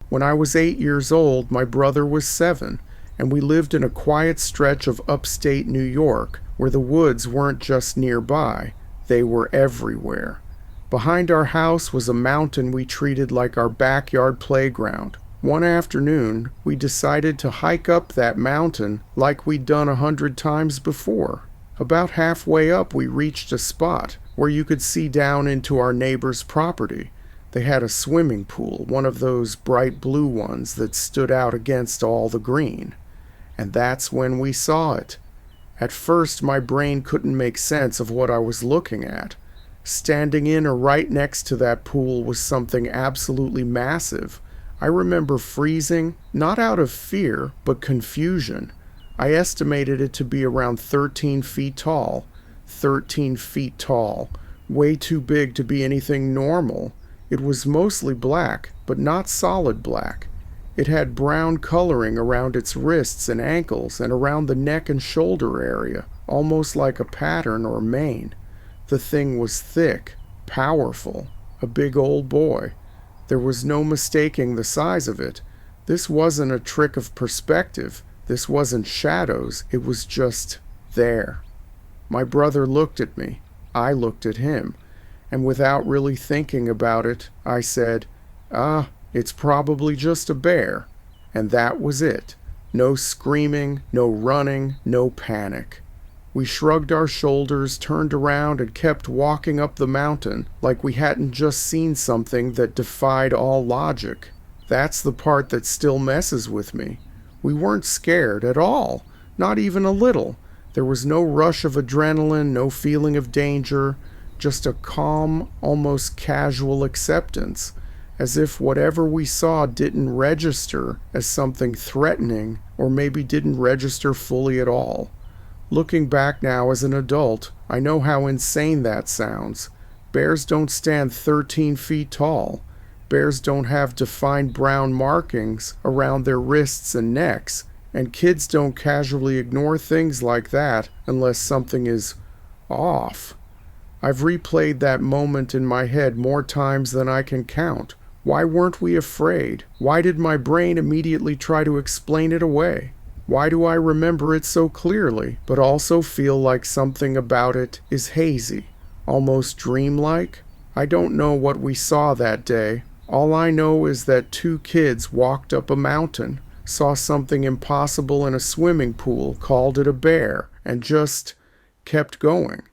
When I was 8 years old, my brother was 7, and we lived in a quiet stretch of upstate New York where the woods weren't just nearby, they were everywhere. Behind our house was a mountain we treated like our backyard playground. One afternoon, we decided to hike up that mountain like we'd done 100 times before. About halfway up, we reached a spot where you could see down into our neighbor's property. They had a swimming pool, one of those bright blue ones that stood out against all the green. And that's when we saw it. At first, my brain couldn't make sense of what I was looking at. Standing in or right next to that pool was something absolutely massive. I remember freezing, not out of fear, but confusion. I estimated it to be around 13 feet tall. 13 feet tall. Way too big to be anything normal. It was mostly black, but not solid black. It had brown coloring around its wrists and ankles and around the neck and shoulder area, almost like a pattern or mane. The thing was thick, powerful, a big old boy. There was no mistaking the size of it. This wasn't a trick of perspective. This wasn't shadows. It was just there. My brother looked at me. I looked at him. And without really thinking about it, I said, it's probably just a bear. And that was it. No screaming, no running, no panic. We shrugged our shoulders, turned around, and kept walking up the mountain like we hadn't just seen something that defied all logic. That's the part that still messes with me. We weren't scared at all, not even a little. There was no rush of adrenaline, no feeling of danger, just a calm, almost casual acceptance, as if whatever we saw didn't register as something threatening, or maybe didn't register fully at all. Looking back now as an adult, I know how insane that sounds. Bears don't stand 13 feet tall. Bears don't have defined brown markings around their wrists and necks, and kids don't casually ignore things like that unless something is off. I've replayed that moment in my head more times than I can count. Why weren't we afraid? Why did my brain immediately try to explain it away? Why do I remember it so clearly, but also feel like something about it is hazy, almost dreamlike? I don't know what we saw that day. All I know is that 2 kids walked up a mountain, saw something impossible in a swimming pool, called it a bear, and just kept going.